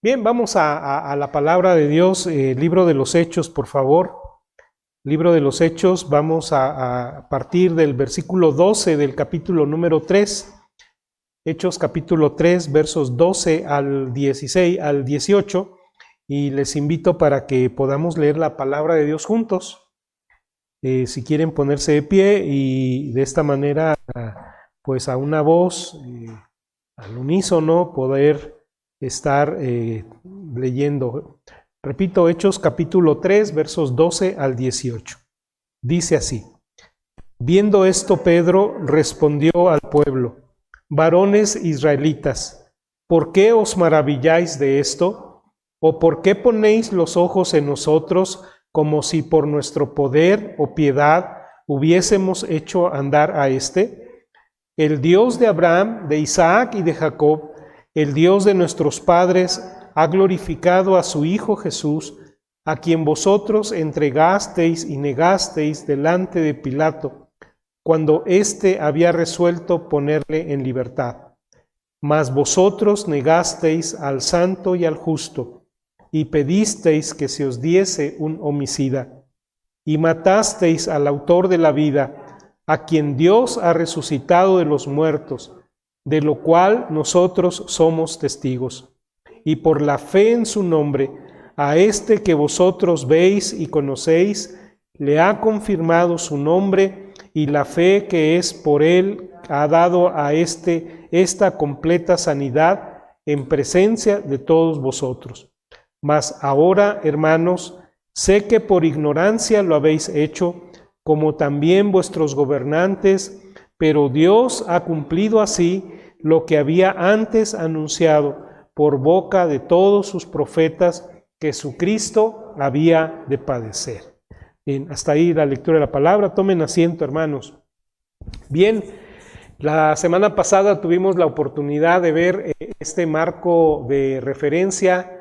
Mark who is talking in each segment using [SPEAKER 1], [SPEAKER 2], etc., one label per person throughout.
[SPEAKER 1] Bien, vamos a la palabra de Dios, libro de los Hechos, por favor. Libro de los Hechos, vamos a partir del versículo 12 del capítulo número 3. Hechos capítulo 3, versos 12 al 16, al 18. Y les invito para que podamos leer la palabra de Dios juntos. Si quieren ponerse de pie y de esta manera, pues a una voz, al unísono, poder estar leyendo. Repito, Hechos capítulo 3, versos 12 al 18. Dice así: Viendo esto, Pedro respondió al pueblo: Varones israelitas, ¿por qué os maravilláis de esto? ¿O por qué ponéis los ojos en nosotros como si por nuestro poder o piedad hubiésemos hecho andar a éste? El Dios de Abraham, de Isaac y de Jacob, el Dios de nuestros padres, ha glorificado a su Hijo Jesús, a quien vosotros entregasteis y negasteis delante de Pilato, cuando éste había resuelto ponerle en libertad. Mas vosotros negasteis al santo y al justo, y pedisteis que se os diese un homicida, y matasteis al autor de la vida, a quien Dios ha resucitado de los muertos, de lo cual nosotros somos testigos. Y por la fe en su nombre, a este que vosotros veis y conocéis, le ha confirmado su nombre, y la fe que es por él ha dado a esta completa sanidad en presencia de todos vosotros. Mas ahora, hermanos, sé que por ignorancia lo habéis hecho, como también vuestros gobernantes, pero Dios ha cumplido así lo que había antes anunciado por boca de todos sus profetas, que su Cristo había de padecer. Bien, hasta ahí la lectura de la palabra. Tomen asiento, hermanos. Bien, la semana pasada tuvimos la oportunidad de ver este marco de referencia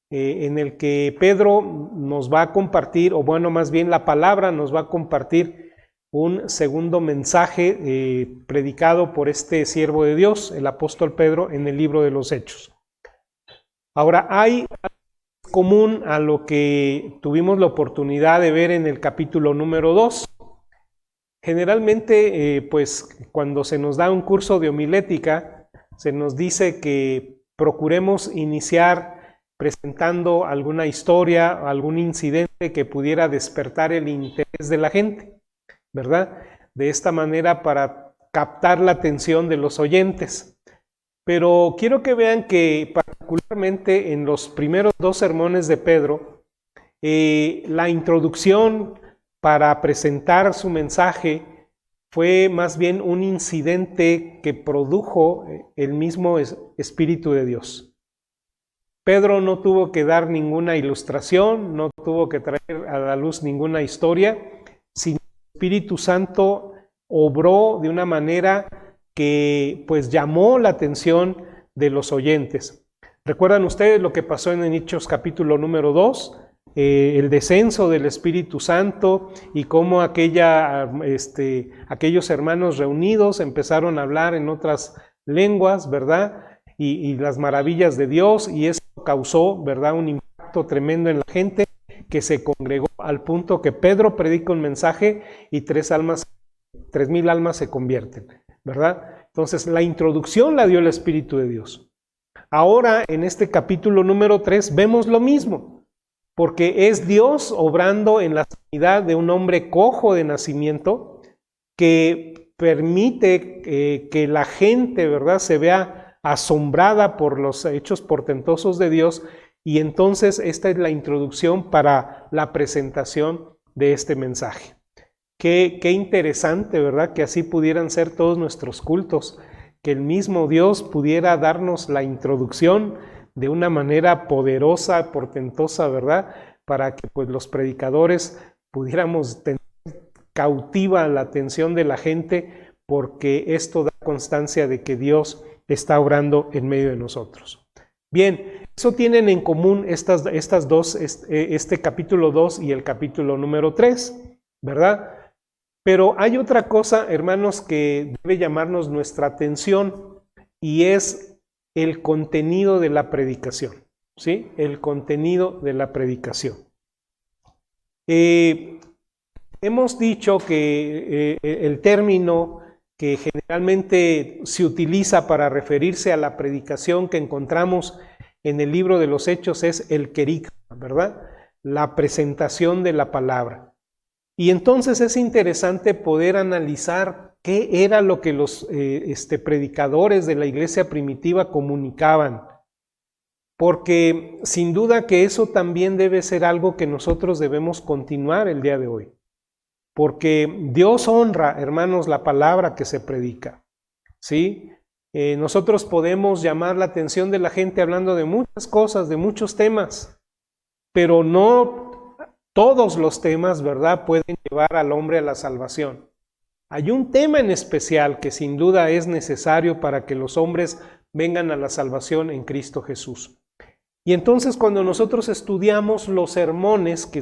[SPEAKER 1] en el que Pedro nos va a compartir, o bueno, más bien la palabra nos va a compartir un segundo mensaje predicado por este siervo de Dios, el apóstol Pedro, en el libro de los Hechos. Ahora, hay algo común a lo que tuvimos la oportunidad de ver en el capítulo número 2. Generalmente, pues cuando se nos da un curso de homilética, se nos dice que procuremos iniciar presentando alguna historia, algún incidente que pudiera despertar el interés de la gente, ¿verdad? De esta manera para captar la atención de los oyentes. Pero quiero que vean que particularmente en los primeros dos sermones de Pedro, la introducción para presentar su mensaje fue más bien un incidente que produjo el mismo Espíritu de Dios. Pedro no tuvo que dar ninguna ilustración, no tuvo que traer a la luz ninguna historia, sino el Espíritu Santo obró de una manera que pues llamó la atención de los oyentes. ¿Recuerdan ustedes lo que pasó en Hechos capítulo número 2? El descenso del Espíritu Santo y cómo aquellos hermanos reunidos empezaron a hablar en otras lenguas, ¿verdad? Y las maravillas de Dios, y eso causó, ¿verdad?, un impacto tremendo en la gente, que se congregó al punto que Pedro predica un mensaje y 3,000 almas se convierten, ¿verdad? Entonces la introducción la dio el Espíritu de Dios. Ahora en este capítulo número 3 vemos lo mismo, porque es Dios obrando en la sanidad de un hombre cojo de nacimiento, que permite que la gente, ¿verdad?, se vea asombrada por los hechos portentosos de Dios, y entonces esta es la introducción para la presentación de este mensaje. Qué interesante, ¿verdad?, que así pudieran ser todos nuestros cultos, que el mismo Dios pudiera darnos la introducción de una manera poderosa, portentosa, ¿verdad?, para que pues los predicadores pudiéramos tener cautiva la atención de la gente, porque esto da constancia de que Dios está obrando en medio de nosotros. Bien, eso tienen en común estas dos, este capítulo 2 y el capítulo número 3, ¿verdad? Pero hay otra cosa, hermanos, que debe llamarnos nuestra atención, y es el contenido de la predicación. ¿sí? El contenido de la predicación. Hemos dicho que el término que generalmente se utiliza para referirse a la predicación que encontramos en el libro de los Hechos es el querigma, ¿verdad? La presentación de la palabra. Y entonces es interesante poder analizar qué era lo que los predicadores de la iglesia primitiva comunicaban, porque sin duda que eso también debe ser algo que nosotros debemos continuar el día de hoy, porque Dios honra, hermanos, la palabra que se predica, ¿sí? Nosotros podemos llamar la atención de la gente hablando de muchas cosas, de muchos temas, pero no todos los temas, ¿verdad?, pueden llevar al hombre a la salvación. Hay un tema en especial que sin duda es necesario para que los hombres vengan a la salvación en Cristo Jesús. Y entonces cuando nosotros estudiamos los sermones que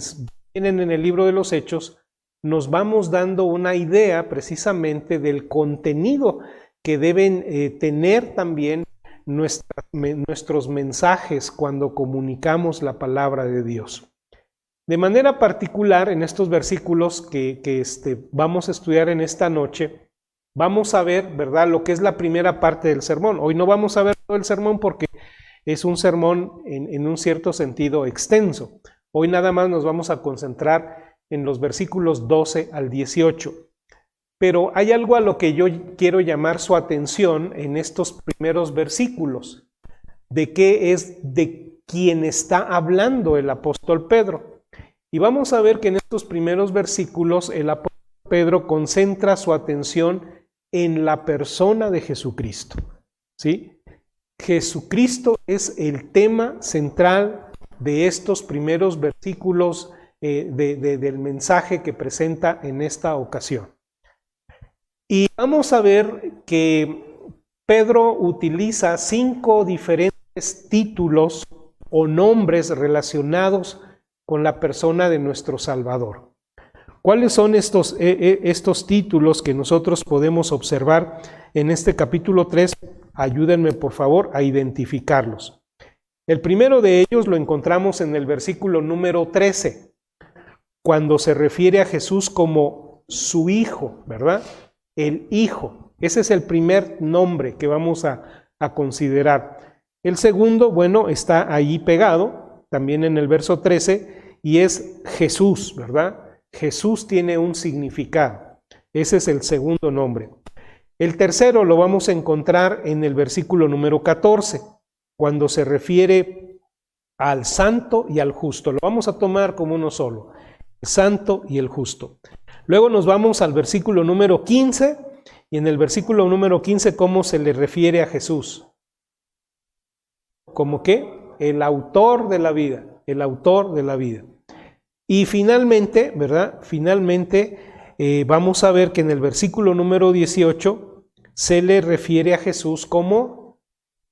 [SPEAKER 1] vienen en el libro de los Hechos, nos vamos dando una idea precisamente del contenido que deben tener también nuestros mensajes cuando comunicamos la palabra de Dios. De manera particular, en estos versículos que vamos a estudiar en esta noche, vamos a ver, ¿verdad?, lo que es la primera parte del sermón. Hoy no vamos a ver todo el sermón porque es un sermón en un cierto sentido extenso. Hoy nada más nos vamos a concentrar en los versículos 12 al 18. Pero hay algo a lo que yo quiero llamar su atención en estos primeros versículos, de qué es de quién está hablando el apóstol Pedro. Y vamos a ver que en estos primeros versículos el apóstol Pedro concentra su atención en la persona de Jesucristo, ¿sí? Jesucristo es el tema central de estos primeros versículos del mensaje que presenta en esta ocasión. Y vamos a ver que Pedro utiliza 5 diferentes títulos o nombres relacionados con la persona de nuestro Salvador. ¿Cuáles son estos títulos que nosotros podemos observar en este capítulo 3? Ayúdenme por favor a identificarlos. El primero de ellos lo encontramos en el versículo número 13, cuando se refiere a Jesús como su Hijo, ¿verdad? El Hijo. Ese es el primer nombre que vamos a considerar. El segundo, bueno, está ahí pegado, también en el verso 13, y es Jesús, ¿verdad? Jesús tiene un significado. Ese es el segundo nombre. El tercero lo vamos a encontrar en el versículo número 14, cuando se refiere al santo y al justo. Lo vamos a tomar como uno solo, el santo y el justo. Luego nos vamos al versículo número 15, y en el versículo número 15, ¿cómo se le refiere a Jesús? ¿Cómo qué? El autor de la vida, el autor de la vida. Y finalmente, ¿verdad? Finalmente vamos a ver que en el versículo número 18 se le refiere a Jesús como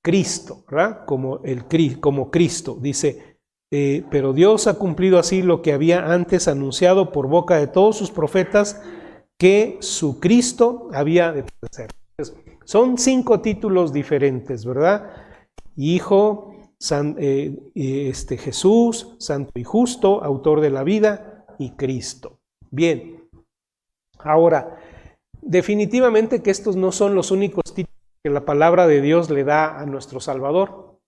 [SPEAKER 1] Cristo, ¿verdad? Como Cristo. Dice, pero Dios ha cumplido así lo que había antes anunciado por boca de todos sus profetas, que su Cristo había de padecer. Entonces, son 5 títulos diferentes, ¿verdad? Hijo, Jesús, santo y justo, autor de la vida, y Cristo. Bien, ahora, definitivamente que estos no son los únicos títulos que la palabra de Dios le da a nuestro Salvador.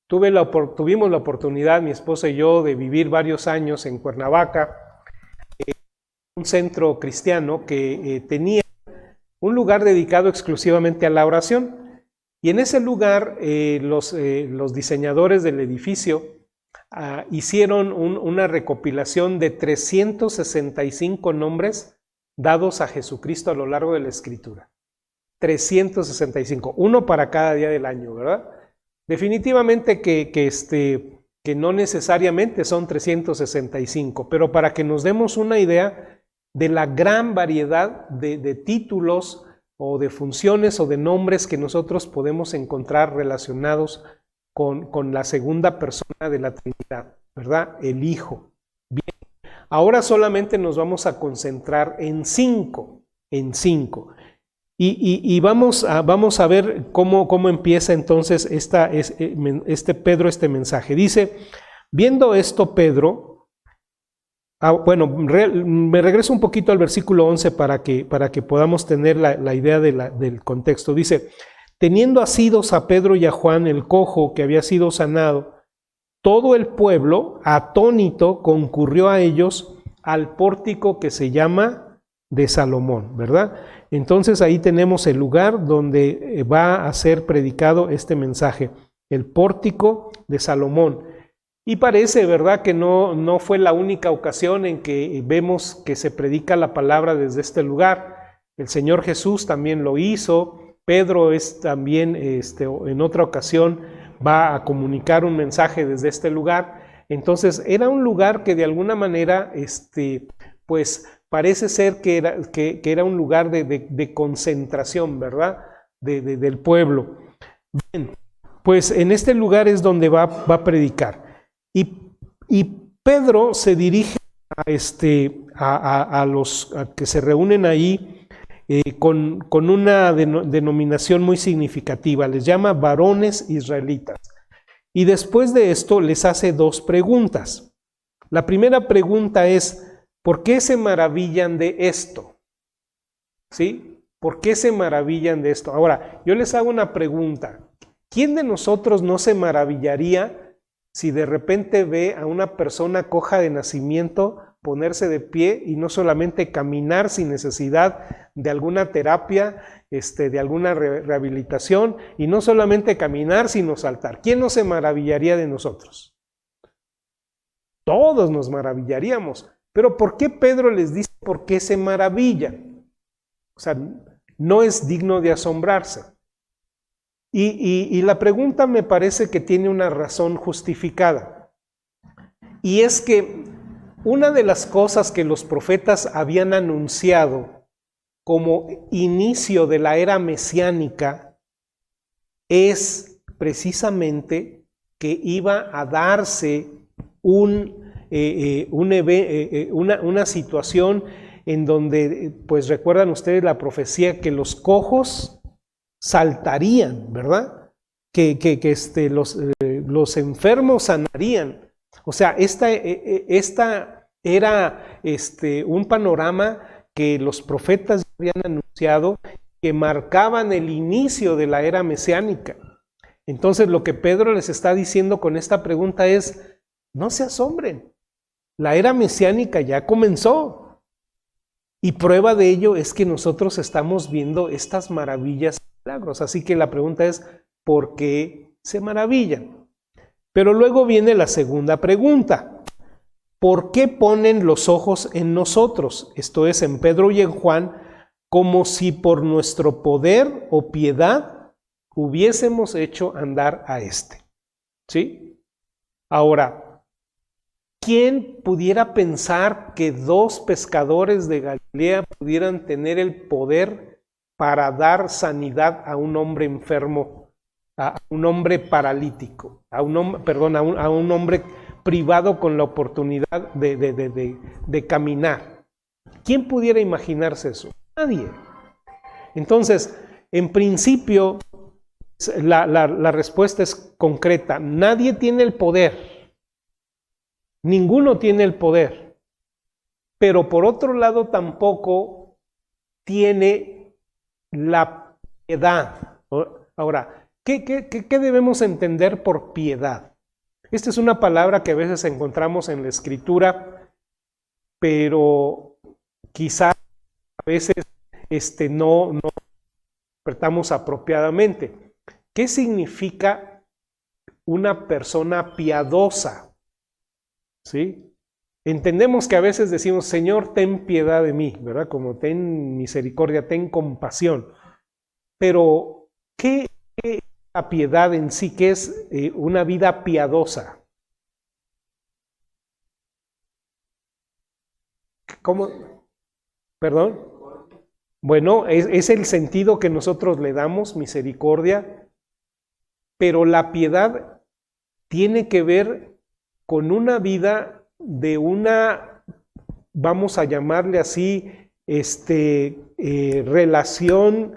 [SPEAKER 1] Tuvimos la oportunidad, mi esposa y yo, de vivir varios años en Cuernavaca, un centro cristiano que tenía un lugar dedicado exclusivamente a la oración. Y en ese lugar los diseñadores del edificio hicieron una recopilación de 365 nombres dados a Jesucristo a lo largo de la Escritura. 365, uno para cada día del año, ¿verdad? Definitivamente que no necesariamente son 365, pero para que nos demos una idea de la gran variedad de títulos o de funciones o de nombres que nosotros podemos encontrar relacionados con la segunda persona de la Trinidad, ¿verdad? El Hijo. Bien, ahora solamente nos vamos a concentrar en 5, Y vamos a ver cómo empieza entonces Pedro este mensaje. Dice, viendo esto Pedro, me regreso un poquito al versículo 11 para que podamos tener la idea del contexto. Dice, teniendo asidos a Pedro y a Juan, el cojo que había sido sanado, todo el pueblo, atónito, concurrió a ellos al pórtico que se llama de Salomón, ¿verdad? Entonces ahí tenemos el lugar donde va a ser predicado este mensaje, el pórtico de Salomón. Y parece, ¿verdad?, que no fue la única ocasión en que vemos que se predica la palabra desde este lugar. El Señor Jesús también lo hizo, Pedro también en otra ocasión va a comunicar un mensaje desde este lugar. Entonces era un lugar que de alguna manera, pues parece ser que era un lugar de concentración, ¿verdad?, del pueblo. Bien, pues en este lugar es donde va a predicar. Y Pedro se dirige a los que se reúnen ahí con una denominación muy significativa. Les llama varones israelitas. Y después de esto les hace dos preguntas. La primera pregunta es, ¿por qué se maravillan de esto? ¿Sí? ¿Por qué se maravillan de esto? Ahora, yo les hago una pregunta. ¿Quién de nosotros no se maravillaría si de repente ve a una persona coja de nacimiento ponerse de pie y no solamente caminar sin necesidad de alguna terapia, de alguna rehabilitación, y no solamente caminar sino saltar? ¿Quién no se maravillaría de nosotros? Todos nos maravillaríamos. Pero ¿por qué Pedro les dice por qué se maravillan? O sea, no es digno de asombrarse. Y la pregunta me parece que tiene una razón justificada. Y es que una de las cosas que los profetas habían anunciado como inicio de la era mesiánica es precisamente que iba a darse una situación en donde, pues recuerdan ustedes la profecía, que los cojos saltarían, ¿verdad? Que los enfermos sanarían. O sea, esta era un panorama que los profetas habían anunciado, que marcaban el inicio de la era mesiánica. Entonces lo que Pedro les está diciendo con esta pregunta es, no se asombren, la era mesiánica ya comenzó. Y prueba de ello es que nosotros estamos viendo estas maravillas y milagros. Así que la pregunta es, ¿por qué se maravillan? Pero luego viene la segunda pregunta. ¿Por qué ponen los ojos en nosotros? Esto es, en Pedro y en Juan, como si por nuestro poder o piedad hubiésemos hecho andar a este. ¿Sí? Ahora, ¿quién pudiera pensar que dos pescadores de Galilea pudieran tener el poder para dar sanidad a un hombre enfermo, a un hombre paralítico, a un hombre privado con la oportunidad de caminar? ¿Quién pudiera imaginarse eso? Nadie. Entonces, en principio, la respuesta es concreta. Nadie tiene el poder. Ninguno tiene el poder. Pero por otro lado, tampoco tiene la piedad. Ahora, ¿qué debemos entender por piedad? Esta es una palabra que a veces encontramos en la Escritura, pero quizás a veces no interpretamos apropiadamente. ¿Qué significa una persona piadosa? ¿Sí? Entendemos que a veces decimos, Señor, ten piedad de mí, ¿verdad? Como ten misericordia, ten compasión. Pero, ¿qué es la piedad en sí? ¿Qué es una vida piadosa? ¿Cómo? ¿Perdón? Bueno, es el sentido que nosotros le damos, misericordia, pero la piedad tiene que ver con una vida de una, vamos a llamarle así, relación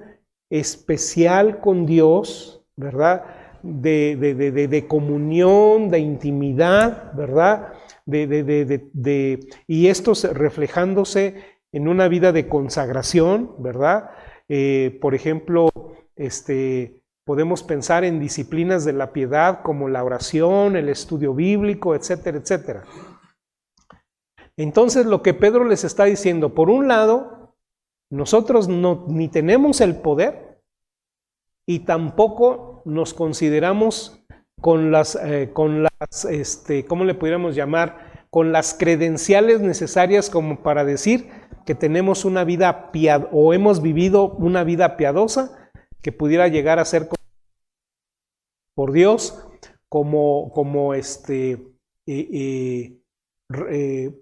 [SPEAKER 1] especial con Dios, ¿verdad? De comunión, de intimidad, ¿verdad? Y esto reflejándose en una vida de consagración, ¿verdad? Por ejemplo, podemos pensar en disciplinas de la piedad como la oración, el estudio bíblico, etcétera, etcétera. Entonces, lo que Pedro les está diciendo, por un lado, nosotros ni tenemos el poder y tampoco nos consideramos con las ¿cómo le pudiéramos llamar? Con las credenciales necesarias como para decir que tenemos una vida o hemos vivido una vida piadosa que pudiera llegar a ser por Dios como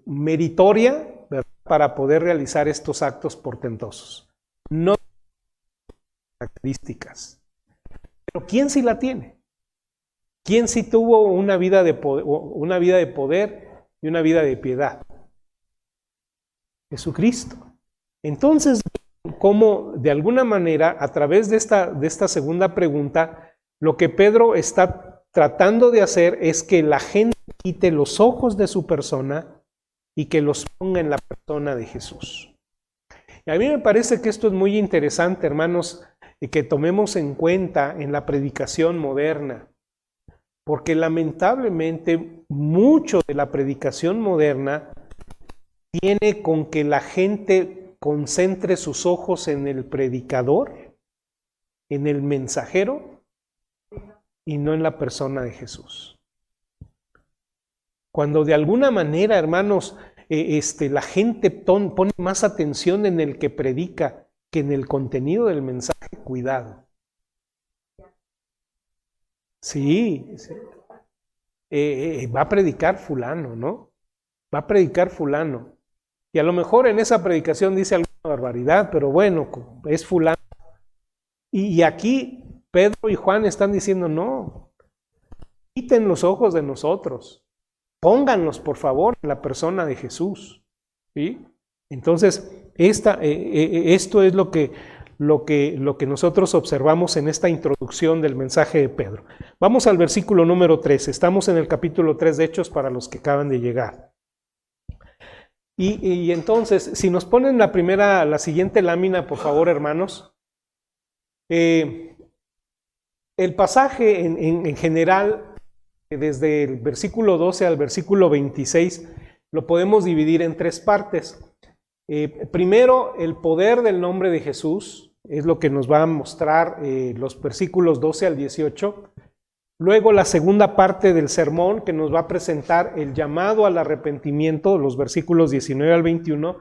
[SPEAKER 1] meritoria, ¿verdad? Para poder realizar estos actos portentosos. No características. Pero ¿quién sí la tiene? ¿Quién sí tuvo una vida de poder y una vida de piedad? Jesucristo. Entonces, como de alguna manera, a través de esta segunda pregunta, lo que Pedro está tratando de hacer es que la gente quite los ojos de su persona y que los ponga en la persona de Jesús. Y a mí me parece que esto es muy interesante, hermanos, y que tomemos en cuenta en la predicación moderna, porque lamentablemente mucho de la predicación moderna tiene con que la gente concentre sus ojos en el predicador, en el mensajero, y no en la persona de Jesús. Cuando de alguna manera, hermanos, la gente pone más atención en el que predica que en el contenido del mensaje, cuidado. Sí. Va a predicar fulano, ¿no? Va a predicar fulano. Y a lo mejor en esa predicación dice alguna barbaridad, pero bueno, es fulano. Y aquí Pedro y Juan están diciendo, no, quiten los ojos de nosotros, pónganlos por favor en la persona de Jesús. ¿Sí? Entonces, esto es lo que nosotros observamos en esta introducción del mensaje de Pedro. Vamos al versículo número 13. Estamos en el capítulo 3 de Hechos para los que acaban de llegar. Y entonces, si nos ponen la siguiente lámina, por favor, hermanos. El pasaje en general, desde el versículo 12 al versículo 26, lo podemos dividir en tres partes. Primero, el poder del nombre de Jesús, es lo que nos va a mostrar los versículos 12 al 18. Luego, la segunda parte del sermón, que nos va a presentar el llamado al arrepentimiento, los versículos 19 al 21.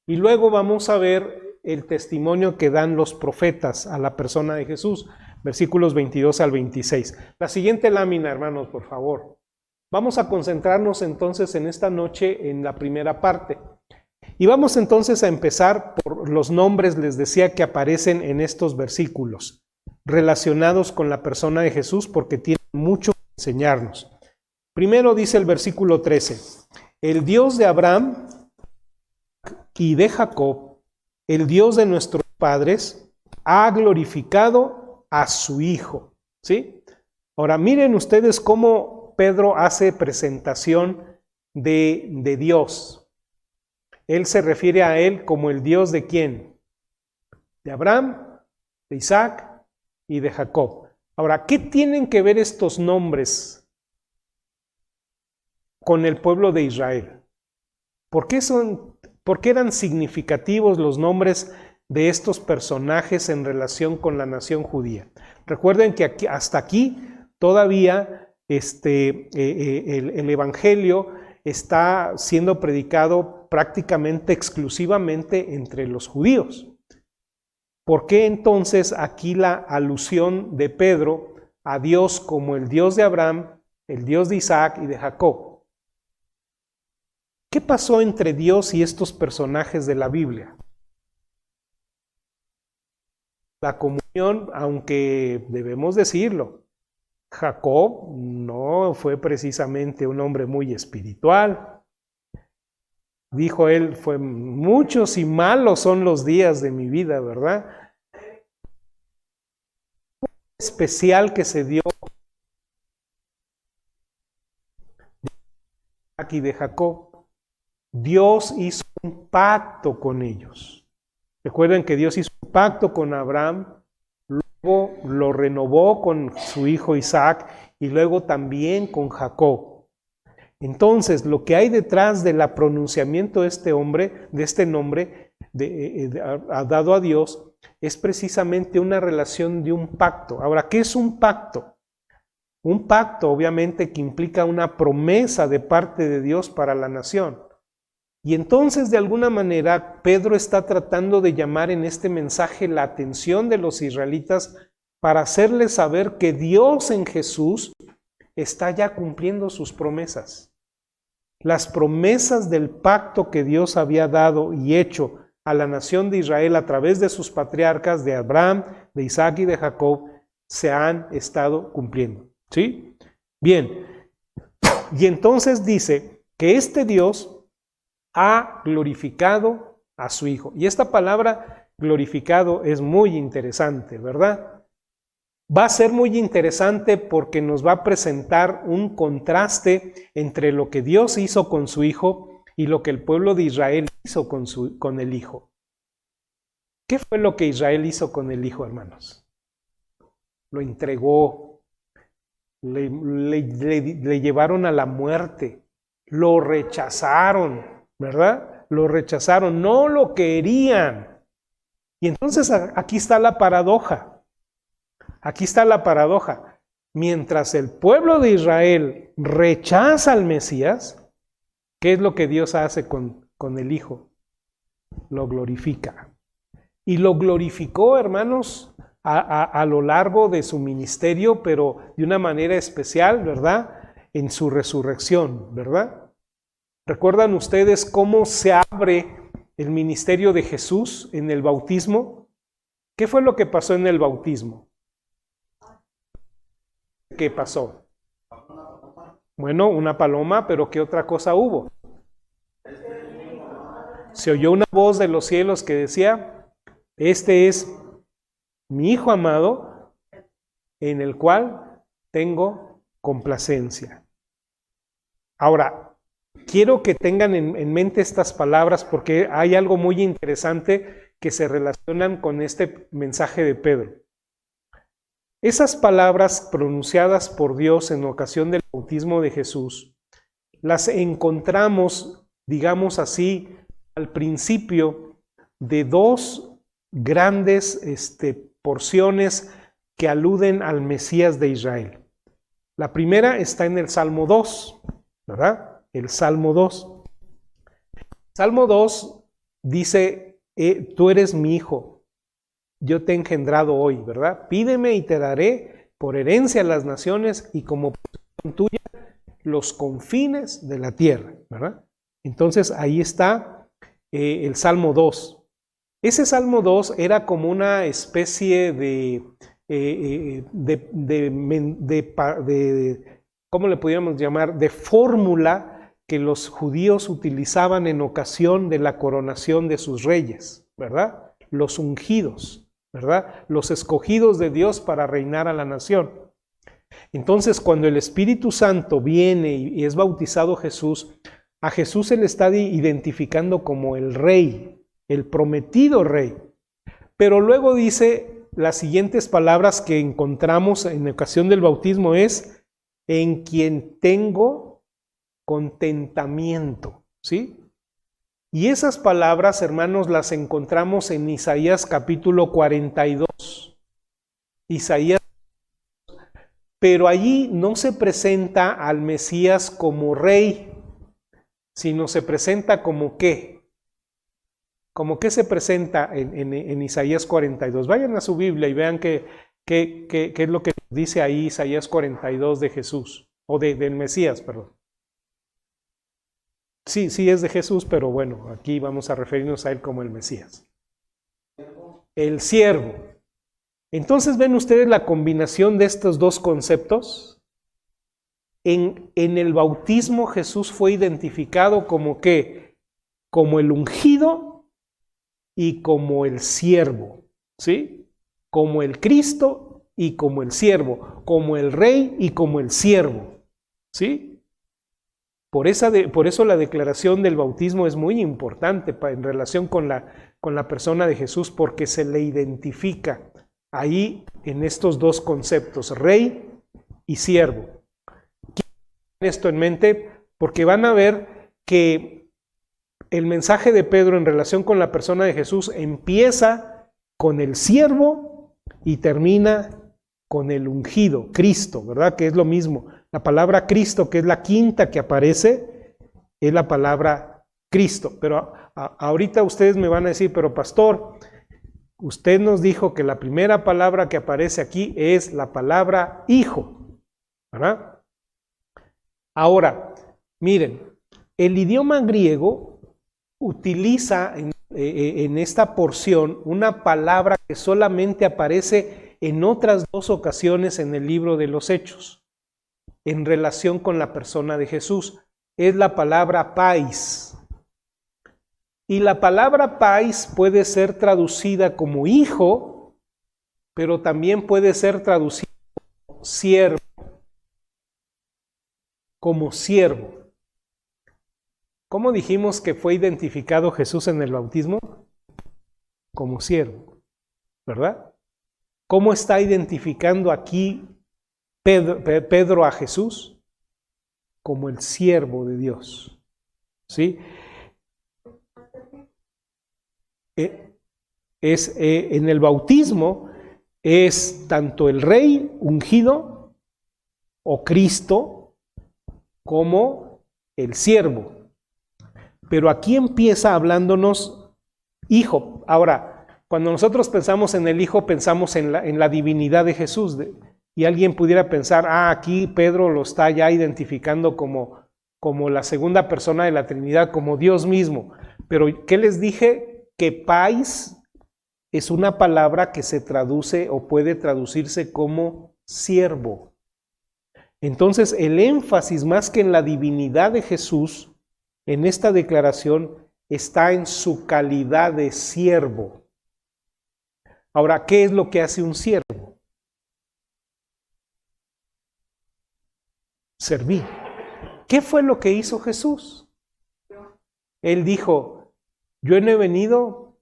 [SPEAKER 1] Y luego vamos a ver el testimonio que dan los profetas a la persona de Jesús, versículos 22 al 26. La siguiente lámina, hermanos, por favor. Vamos a concentrarnos entonces en esta noche en la primera parte. Y vamos entonces a empezar por los nombres, les decía, que aparecen en estos versículos, relacionados con la persona de Jesús, porque tienen mucho que enseñarnos. Primero dice el versículo 13, el Dios de Abraham y de Jacob, el Dios de nuestros padres, ha glorificado a su Hijo. ¿Sí? Ahora miren ustedes cómo Pedro hace presentación de Dios. Él se refiere a él como el Dios de ¿quién? De Abraham, de Isaac y de Jacob. Ahora, ¿qué tienen que ver estos nombres con el pueblo de Israel? ¿Por qué eran significativos los nombres de estos personajes en relación con la nación judía? Recuerden que hasta aquí todavía el Evangelio está siendo predicado prácticamente exclusivamente entre los judíos. ¿Por qué entonces aquí la alusión de Pedro a Dios como el Dios de Abraham, el Dios de Isaac y de Jacob? ¿Qué pasó entre Dios y estos personajes de la Biblia? La comunión, aunque debemos decirlo, Jacob no fue precisamente un hombre muy espiritual. Dijo él, muchos y malos son los días de mi vida, ¿verdad? especial que se dio aquí de Jacob. Dios hizo un pacto con ellos. Recuerden que Dios hizo un pacto con Abraham, luego lo renovó con su hijo Isaac y luego también con Jacob. Entonces, lo que hay detrás del pronunciamiento de este hombre, de este nombre dado a Dios, es precisamente una relación de un pacto. Ahora, ¿qué es un pacto? Un pacto, obviamente, que implica una promesa de parte de Dios para la nación. Y entonces, de alguna manera, Pedro está tratando de llamar en este mensaje la atención de los israelitas para hacerles saber que Dios en Jesús está ya cumpliendo sus promesas. Las promesas del pacto que Dios había dado y hecho a la nación de Israel a través de sus patriarcas, de Abraham, de Isaac y de Jacob, se han estado cumpliendo. ¿Sí? Bien. Y entonces dice que este Dios ha glorificado a su Hijo. Y esta palabra glorificado es muy interesante, ¿verdad? Va a ser muy interesante porque nos va a presentar un contraste entre lo que Dios hizo con su Hijo y lo que el pueblo de Israel hizo con el Hijo. ¿Qué fue lo que Israel hizo con el Hijo, hermanos? Lo entregó, le llevaron a la muerte, lo rechazaron, ¿verdad? Lo rechazaron, no lo querían. Y entonces aquí está la paradoja. Aquí está la paradoja. Mientras el pueblo de Israel rechaza al Mesías, ¿qué es lo que Dios hace con el Hijo? Lo glorifica. Y lo glorificó, hermanos, a lo largo de su ministerio, pero de una manera especial, ¿verdad? En su resurrección, ¿verdad? ¿Recuerdan ustedes cómo se abre el ministerio de Jesús en el bautismo? ¿Qué fue lo que pasó en el bautismo? ¿Qué pasó? Bueno, una paloma, pero ¿qué otra cosa hubo? Se oyó una voz de los cielos que decía, este es mi Hijo amado, en el cual tengo complacencia. Ahora, quiero que tengan en mente estas palabras porque hay algo muy interesante que se relacionan con este mensaje de Pedro. Esas palabras pronunciadas por Dios en ocasión del bautismo de Jesús, las encontramos, digamos así, al principio de dos grandes porciones que aluden al Mesías de Israel. La primera está en el Salmo 2, ¿verdad? El Salmo 2. Salmo 2 dice, tú eres mi hijo, yo te he engendrado hoy, ¿verdad? Pídeme y te daré por herencia a las naciones y como posesión tuya los confines de la tierra, ¿verdad? Entonces ahí está el Salmo 2. Ese Salmo 2 era como una especie de ¿cómo le pudiéramos llamar? De fórmula que los judíos utilizaban en ocasión de la coronación de sus reyes, ¿verdad? Los ungidos, ¿verdad? Los escogidos de Dios para reinar a la nación. Entonces, cuando el Espíritu Santo viene y es bautizado Jesús, a Jesús se le está identificando como el rey, el prometido rey. Pero luego dice las siguientes palabras que encontramos en ocasión del bautismo es, en quien tengo contentamiento, ¿sí? Y esas palabras, hermanos, las encontramos en Isaías capítulo 42. Isaías, pero allí no se presenta al Mesías como rey, sino se presenta como ¿qué? ¿Como qué se presenta en Isaías 42? Vayan a su Biblia y vean qué es lo que dice ahí Isaías 42 de Jesús, o del Mesías, perdón. Sí, sí es de Jesús, pero bueno, aquí vamos a referirnos a él como el Mesías. El siervo. Entonces, ¿ven ustedes la combinación de estos dos conceptos? En el bautismo Jesús fue identificado como ¿qué? Como el ungido y como el siervo, ¿sí? Como el Cristo y como el siervo, como el rey y como el siervo. ¿Sí? Por eso la declaración del bautismo es muy importante en relación con la persona de Jesús, porque se le identifica ahí en estos dos conceptos, rey y siervo. Tienen esto en mente porque van a ver que el mensaje de Pedro en relación con la persona de Jesús empieza con el siervo y termina con el ungido, Cristo, ¿verdad? Que es lo mismo. La palabra Cristo, que es la quinta que aparece, es la palabra Cristo. Pero ahorita ustedes me van a decir, pero pastor, usted nos dijo que la primera palabra que aparece aquí es la palabra hijo, ¿verdad? Ahora, miren, el idioma griego utiliza en esta porción una palabra que solamente aparece en otras dos ocasiones en el libro de los Hechos, en relación con la persona de Jesús. Es la palabra pais. Y la palabra pais puede ser traducida como hijo, pero también puede ser traducida como siervo. Como siervo. ¿Cómo dijimos que fue identificado Jesús en el bautismo? Como siervo, ¿verdad? ¿Cómo está identificando aquí Pedro a Jesús? Como el siervo de Dios. ¿Sí? En el bautismo es tanto el rey ungido o Cristo como el siervo. Pero aquí empieza hablándonos hijo. Ahora, cuando nosotros pensamos en el hijo, pensamos en la divinidad de Jesús. Y alguien pudiera pensar, aquí Pedro lo está ya identificando como la segunda persona de la Trinidad, como Dios mismo. Pero, ¿qué les dije? Que pais es una palabra que se traduce o puede traducirse como siervo. Entonces, el énfasis más que en la divinidad de Jesús, en esta declaración, está en su calidad de siervo. Ahora, ¿qué es lo que hace un siervo? Servir. ¿Qué fue lo que hizo Jesús? Él dijo, yo no he venido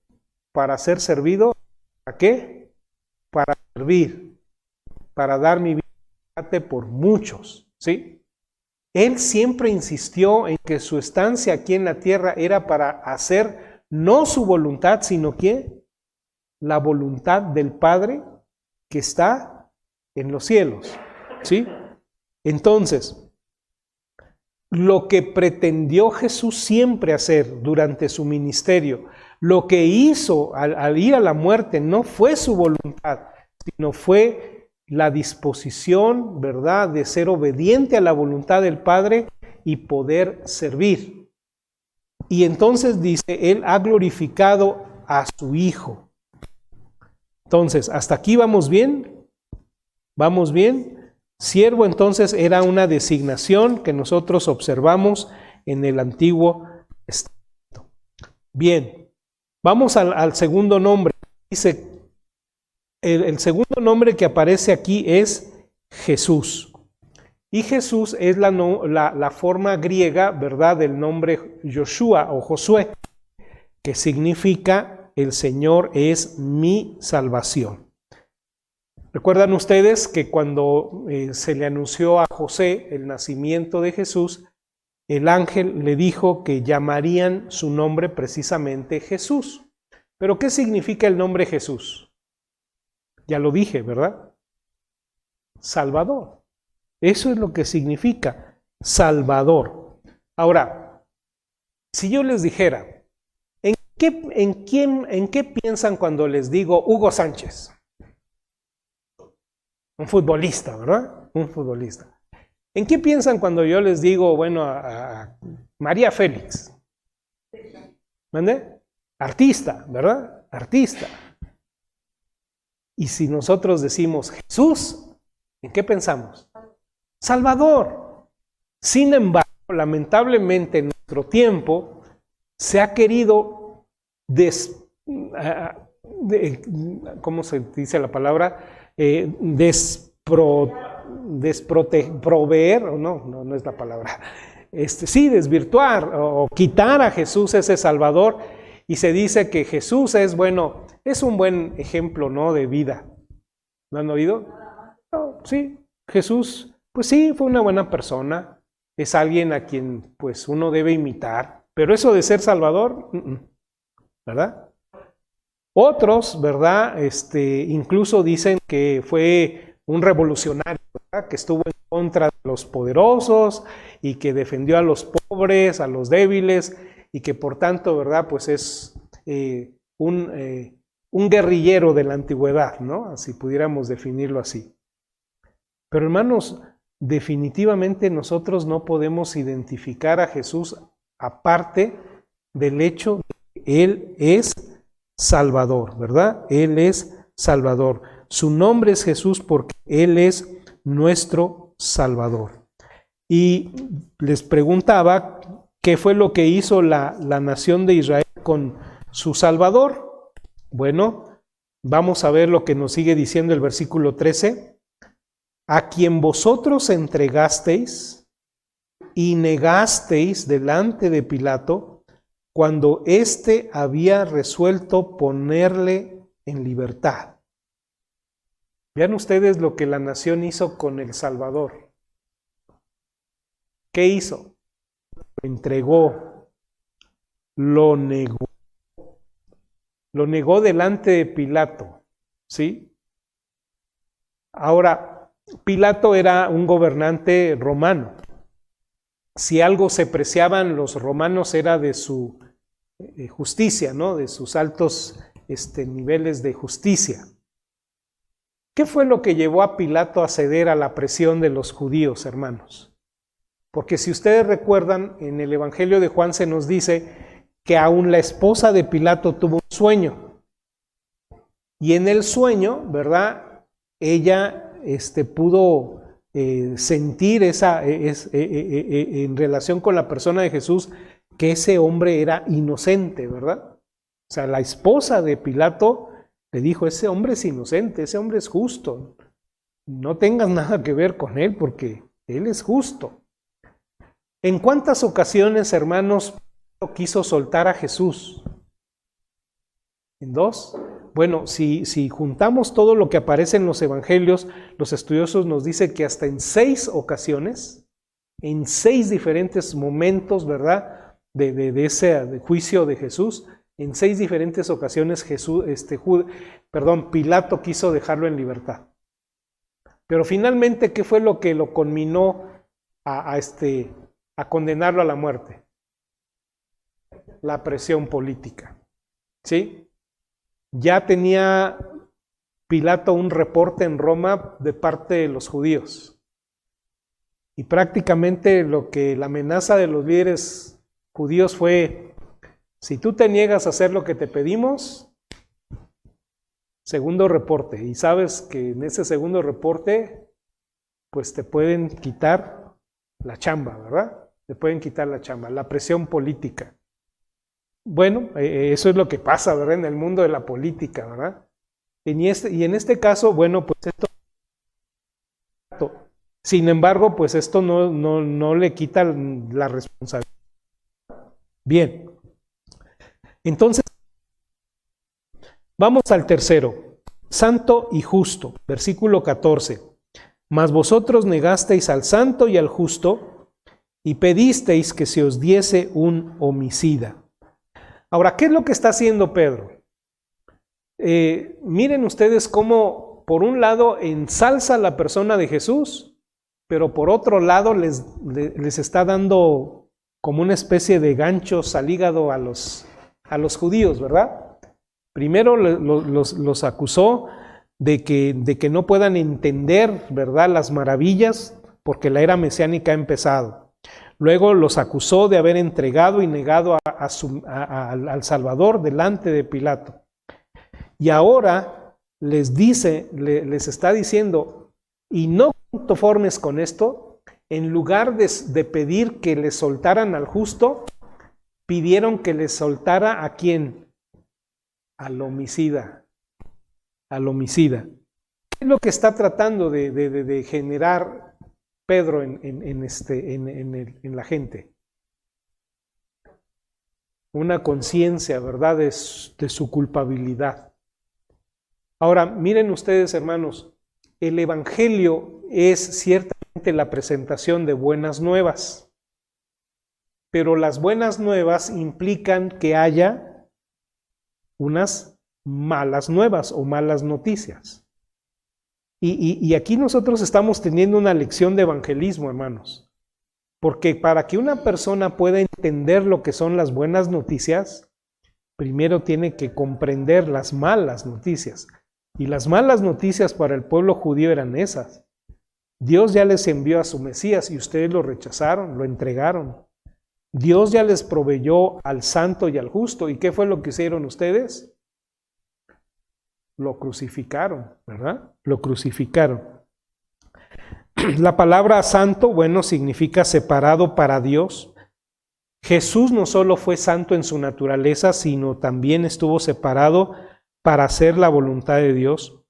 [SPEAKER 1] para ser servido. ¿Para qué? Para servir, para dar mi vida por muchos, ¿sí? Él siempre insistió en que su estancia aquí en la tierra era para hacer no su voluntad, sino que la voluntad del Padre que está en los cielos, ¿sí? Entonces, lo que pretendió Jesús siempre hacer durante su ministerio, lo que hizo al ir a la muerte no fue su voluntad, sino fue la disposición, ¿verdad?, de ser obediente a la voluntad del Padre y poder servir. Y entonces dice, Él ha glorificado a su Hijo. Entonces, ¿hasta aquí vamos bien? ¿Vamos bien? Siervo entonces era una designación que nosotros observamos en el Antiguo Testamento. Bien, vamos al segundo nombre. Dice, el segundo nombre que aparece aquí es Jesús. Y Jesús es la forma griega, ¿verdad?, del nombre Yoshua o Josué, que significa el Señor es mi salvación. ¿Recuerdan ustedes que cuando se le anunció a José el nacimiento de Jesús, el ángel le dijo que llamarían su nombre precisamente Jesús? ¿Pero qué significa el nombre Jesús? Ya lo dije, ¿verdad? Salvador. Eso es lo que significa Salvador. Ahora, si yo les dijera, ¿en qué piensan cuando les digo Hugo Sánchez? Un futbolista, ¿verdad? Un futbolista. ¿En qué piensan cuando yo les digo, bueno, a María Félix? ¿Mande? Artista, ¿verdad? Artista. Y si nosotros decimos Jesús, ¿en qué pensamos? Salvador. Sin embargo, lamentablemente en nuestro tiempo se ha querido ¿cómo se dice la palabra? proveer, o no es la palabra, sí, desvirtuar o quitar a Jesús ese Salvador, y se dice que Jesús es un buen ejemplo, ¿no?, de vida. ¿Lo han oído? No, sí, Jesús, pues sí, fue una buena persona, es alguien a quien pues uno debe imitar, pero eso de ser Salvador, ¿verdad? Otros, ¿verdad? Incluso dicen que fue un revolucionario, ¿verdad?, que estuvo en contra de los poderosos y que defendió a los pobres, a los débiles, y que por tanto, ¿verdad?, pues es un guerrillero de la antigüedad, ¿no? Así pudiéramos definirlo así. Pero hermanos, definitivamente nosotros no podemos identificar a Jesús aparte del hecho de que Él es Salvador, ¿verdad? Él es Salvador. Su nombre es Jesús porque Él es nuestro Salvador. Y les preguntaba qué fue lo que hizo la nación de Israel con su Salvador. Bueno, vamos a ver lo que nos sigue diciendo el versículo 13. A quien vosotros entregasteis y negasteis delante de Pilato, cuando éste había resuelto ponerle en libertad. Vean ustedes lo que la nación hizo con el Salvador. ¿Qué hizo? Lo entregó, lo negó. Lo negó delante de Pilato, ¿sí? Ahora, Pilato era un gobernante romano. Si algo se preciaban los romanos era de su justicia, ¿no?, de sus altos niveles de justicia. ¿Qué fue lo que llevó a Pilato a ceder a la presión de los judíos, hermanos? Porque si ustedes recuerdan, en el Evangelio de Juan se nos dice que aún la esposa de Pilato tuvo un sueño. Y en el sueño, ¿verdad?, ella pudo sentir en relación con la persona de Jesús, que ese hombre era inocente, ¿verdad? O sea, la esposa de Pilato le dijo, ese hombre es inocente, ese hombre es justo, no tengas nada que ver con él porque él es justo. ¿En cuántas ocasiones, hermanos, Pilato quiso soltar a Jesús? ¿En 2? Bueno, si juntamos todo lo que aparece en los evangelios, los estudiosos nos dicen que hasta en 6 ocasiones, en 6 diferentes momentos, ¿verdad?, de ese juicio de Jesús, en 6 diferentes ocasiones Pilato quiso dejarlo en libertad. Pero finalmente, ¿qué fue lo que lo conminó a condenarlo a la muerte? La presión política, ¿sí? Ya tenía Pilato un reporte en Roma de parte de los judíos. Y prácticamente la amenaza de los líderes judíos fue, si tú te niegas a hacer lo que te pedimos, segundo reporte. Y sabes que en ese segundo reporte, pues te pueden quitar la chamba, ¿verdad? Te pueden quitar la chamba, la presión política. Bueno, eso es lo que pasa, ¿verdad?, en el mundo de la política, ¿verdad? Y en este caso, bueno, pues esto, sin embargo, pues esto no le quita la responsabilidad. Bien, entonces, vamos al tercero, santo y justo, versículo 14. Mas vosotros negasteis al santo y al justo, y pedisteis que se os diese un homicida. Ahora, ¿qué es lo que está haciendo Pedro? Miren ustedes cómo, por un lado, ensalza la persona de Jesús, pero por otro lado les está dando como una especie de ganchos al hígado a los judíos, ¿verdad? Primero los acusó de que no puedan entender, ¿verdad?, las maravillas, porque la era mesiánica ha empezado. Luego los acusó de haber entregado y negado al Salvador delante de Pilato. Y ahora les está diciendo, y no conformes con esto, en lugar de pedir que les soltaran al justo, pidieron que les soltara ¿a quién? Al homicida. Al homicida. es lo que está tratando de generar Pedro en la gente? Una conciencia, ¿verdad?, de su culpabilidad. Ahora, miren ustedes, hermanos, el Evangelio es ciertamente la presentación de buenas nuevas, pero las buenas nuevas implican que haya unas malas nuevas o malas noticias. Y aquí nosotros estamos teniendo una lección de evangelismo, hermanos. Porque para que una persona pueda entender lo que son las buenas noticias, primero tiene que comprender las malas noticias. Y las malas noticias para el pueblo judío eran esas. Dios ya les envió a su Mesías y ustedes lo rechazaron, lo entregaron. Dios ya les proveyó al santo y al justo. ¿Y qué fue lo que hicieron ustedes? Lo crucificaron, ¿verdad? Lo crucificaron. La palabra santo, bueno, significa separado para Dios. Jesús no solo fue santo en su naturaleza, sino también estuvo separado para hacer la voluntad de Dios.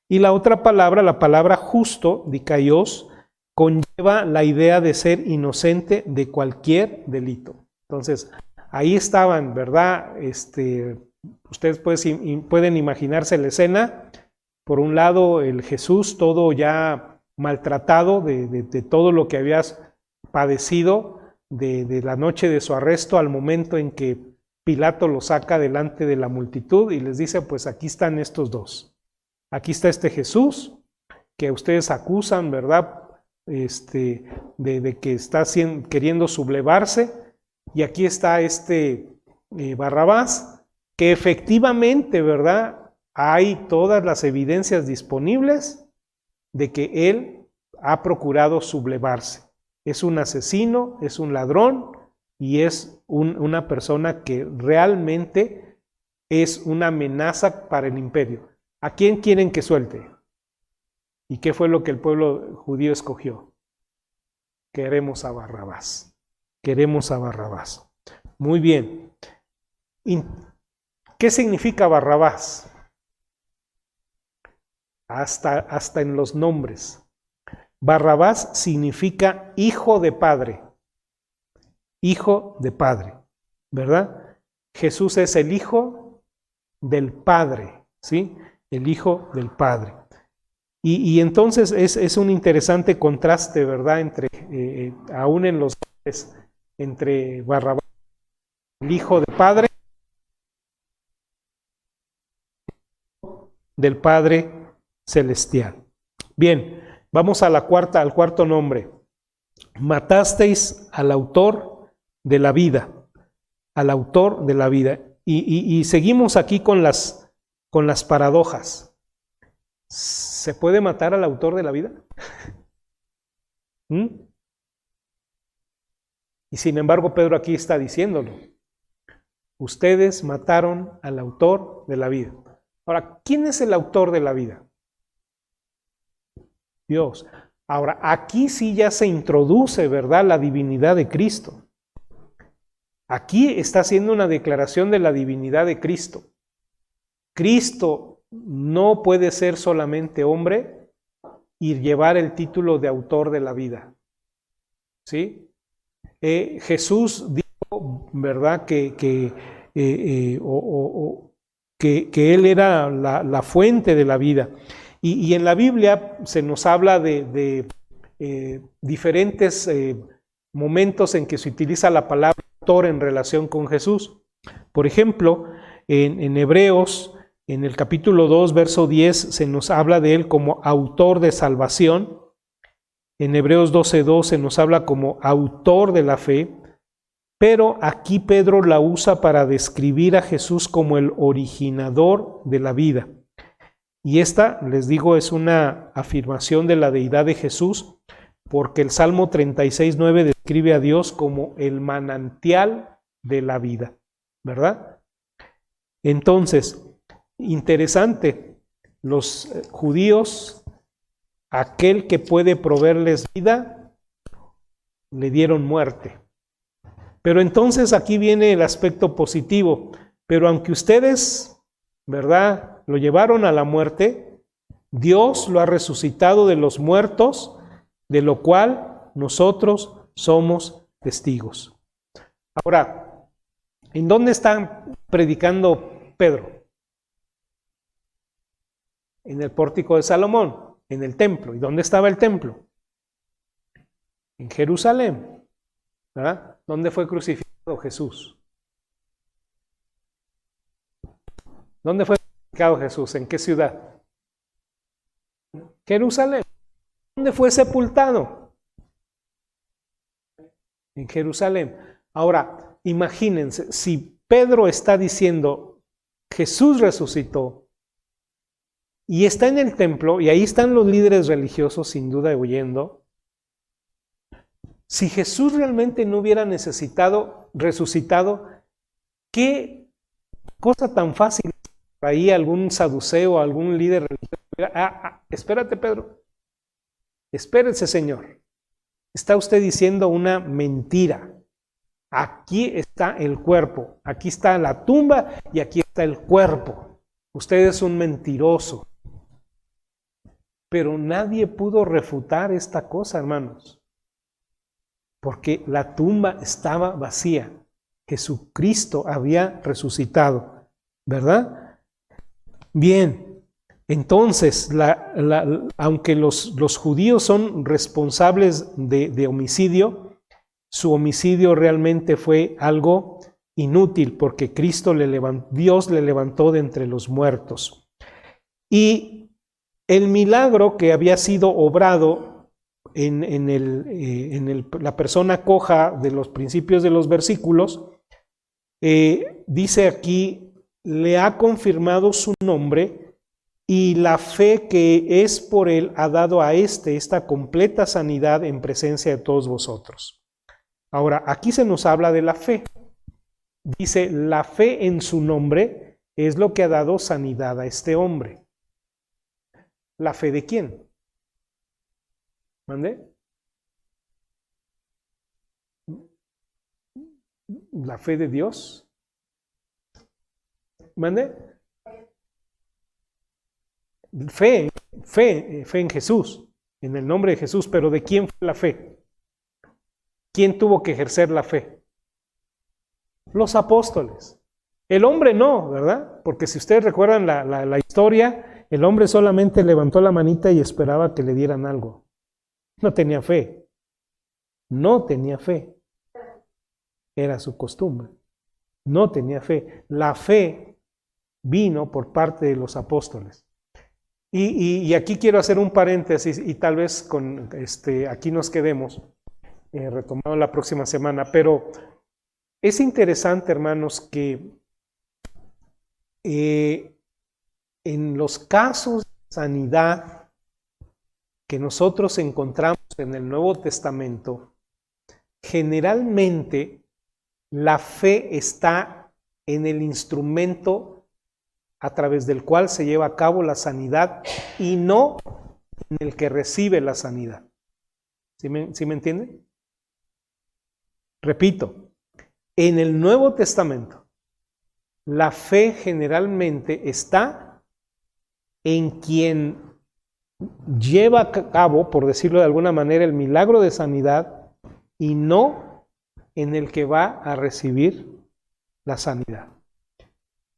[SPEAKER 1] Y la otra palabra, la palabra justo, dikaios, conlleva la idea de ser inocente de cualquier delito. Entonces, ahí estaban, ¿verdad? Ustedes pueden imaginarse la escena. Por un lado, el Jesús todo ya maltratado de todo lo que habías padecido, de la noche de su arresto al momento en que Pilato lo saca delante de la multitud y les dice, pues aquí están estos dos. Aquí está este Jesús que ustedes acusan, ¿verdad? De que está queriendo sublevarse, y aquí está Barrabás, que efectivamente, ¿verdad?, hay todas las evidencias disponibles de que él ha procurado sublevarse. Es un asesino, es un ladrón y es una persona que realmente es una amenaza para el imperio. ¿A quién quieren que suelte? ¿Y qué fue lo que el pueblo judío escogió? Queremos a Barrabás. Queremos a Barrabás. Muy bien. ¿Qué significa Barrabás? Hasta en los nombres. Barrabás significa hijo de padre. Hijo de padre, ¿verdad? Jesús es el hijo del Padre, ¿sí? El hijo del Padre. Y entonces es un interesante contraste, ¿verdad? Entre, aún en los nombres, entre Barrabás, el hijo del Padre, del Padre celestial. Bien, vamos a al cuarto nombre. Matasteis al autor de la vida, al autor de la vida. Y seguimos aquí con las paradojas. ¿Se puede matar al autor de la vida? Y sin embargo, Pedro aquí está diciéndolo. Ustedes mataron al autor de la vida. Ahora, ¿quién es el autor de la vida? Dios. Ahora, aquí sí ya se introduce, ¿verdad?, la divinidad de Cristo. Aquí está haciendo una declaración de la divinidad de Cristo. Cristo no puede ser solamente hombre y llevar el título de autor de la vida. ¿Sí? Jesús dijo, ¿verdad?, que Él era la fuente de la vida. Y en la Biblia se nos habla de diferentes momentos en que se utiliza la palabra autor en relación con Jesús. Por ejemplo, en Hebreos, en el capítulo 2, verso 10, se nos habla de él como autor de salvación. En Hebreos 12:2 se nos habla como autor de la fe. Pero aquí Pedro la usa para describir a Jesús como el originador de la vida. Y esta, les digo, es una afirmación de la deidad de Jesús, porque el Salmo 36:9 describe a Dios como el manantial de la vida, ¿verdad? Entonces, interesante, los judíos, aquel que puede proveerles vida, le dieron muerte. Pero entonces aquí viene el aspecto positivo. Pero aunque ustedes, ¿verdad?, lo llevaron a la muerte, Dios lo ha resucitado de los muertos, de lo cual nosotros somos testigos. Ahora, ¿en dónde está predicando Pedro? En el pórtico de Salomón, en el templo. ¿Y dónde estaba el templo? En Jerusalén. ¿Verdad? ¿Dónde fue crucificado Jesús? ¿Dónde fue crucificado Jesús? ¿En qué ciudad? Jerusalén. ¿Dónde fue sepultado? En Jerusalén. Ahora, imagínense, si Pedro está diciendo, Jesús resucitó, y está en el templo, y ahí están los líderes religiosos sin duda oyendo, si Jesús realmente no hubiera resucitado, ¿qué cosa tan fácil? Ahí algún saduceo, algún líder religioso, espérate Pedro, espérese Señor, está usted diciendo una mentira. Aquí está el cuerpo, aquí está la tumba y aquí está el cuerpo. Usted es un mentiroso. Pero nadie pudo refutar esta cosa, hermanos, porque la tumba estaba vacía. Jesucristo había resucitado, ¿verdad? Bien, entonces, aunque los judíos son responsables de homicidio, su homicidio realmente fue algo inútil, porque Dios le levantó de entre los muertos. Y el milagro que había sido obrado en la persona coja de los principios de los versículos, dice aquí, le ha confirmado su nombre y la fe que es por él ha dado a esta completa sanidad en presencia de todos vosotros. Ahora, aquí se nos habla de la fe. Dice, la fe en su nombre es lo que ha dado sanidad a este hombre. ¿La fe de quién? ¿Mande? ¿La fe de Dios? ¿Mande? Fe en Jesús, en el nombre de Jesús, pero ¿de quién fue la fe? ¿Quién tuvo que ejercer la fe? Los apóstoles. El hombre no, ¿verdad? Porque si ustedes recuerdan la historia, el hombre solamente levantó la manita y esperaba que le dieran algo. No tenía fe. No tenía fe. Era su costumbre. No tenía fe. La fe vino por parte de los apóstoles. Y aquí quiero hacer un paréntesis y tal vez aquí nos quedemos, retomando la próxima semana, pero es interesante, hermanos, que en los casos de sanidad que nosotros encontramos en el Nuevo Testamento, generalmente la fe está en el instrumento a través del cual se lleva a cabo la sanidad y no en el que recibe la sanidad. ¿Sí me entienden? Repito, en el Nuevo Testamento, la fe generalmente está en quien lleva a cabo, por decirlo de alguna manera, el milagro de sanidad y no en el que va a recibir la sanidad.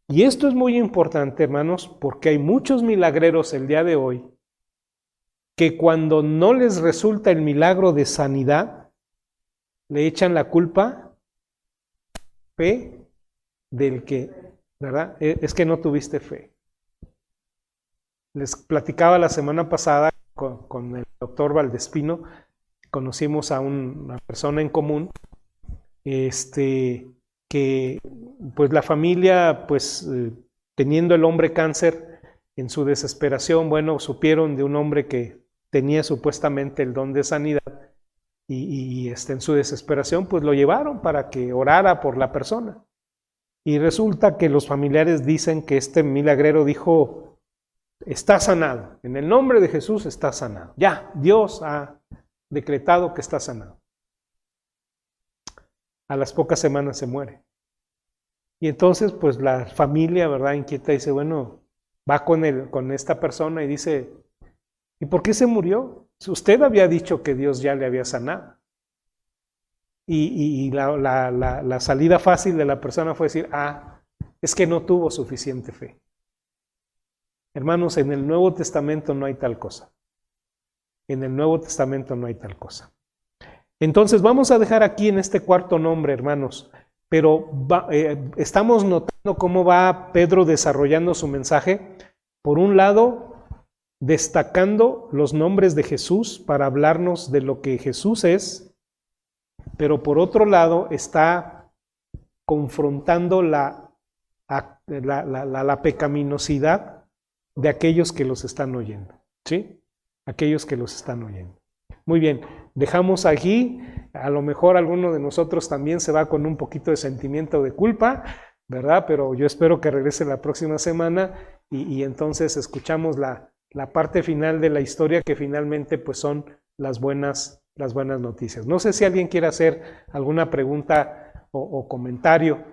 [SPEAKER 1] Y esto es muy importante, hermanos, porque hay muchos milagreros el día de hoy que cuando no les resulta el milagro de sanidad, le echan la culpa fe del que, ¿verdad? Es que no tuviste fe. Les platicaba la semana pasada con el doctor Valdespino, conocimos a una persona en común, que pues la familia, pues teniendo el hombre cáncer, en su desesperación, bueno, supieron de un hombre que tenía supuestamente el don de sanidad y en su desesperación, pues lo llevaron para que orara por la persona. Y resulta que los familiares dicen que este milagrero dijo, está sanado, en el nombre de Jesús está sanado. Ya, Dios ha decretado que está sanado. A las pocas semanas se muere. Y entonces, pues la familia, ¿verdad?, inquieta, dice, bueno, va con esta persona y dice, ¿Y por qué se murió? Usted había dicho que Dios ya le había sanado. Y la salida fácil de la persona fue decir, es que no tuvo suficiente fe. Hermanos, en el Nuevo Testamento no hay tal cosa. En el Nuevo Testamento no hay tal cosa. Entonces vamos a dejar aquí en este cuarto nombre, hermanos, pero estamos notando cómo va Pedro desarrollando su mensaje. Por un lado, destacando los nombres de Jesús para hablarnos de lo que Jesús es, pero por otro lado está confrontando la pecaminosidad de aquellos que los están oyendo, ¿sí? Aquellos que los están oyendo. Muy bien, dejamos aquí, a lo mejor alguno de nosotros también se va con un poquito de sentimiento de culpa, ¿verdad? Pero yo espero que regrese la próxima semana y entonces escuchamos la parte final de la historia, que finalmente pues son las buenas noticias. No sé si alguien quiere hacer alguna pregunta o comentario.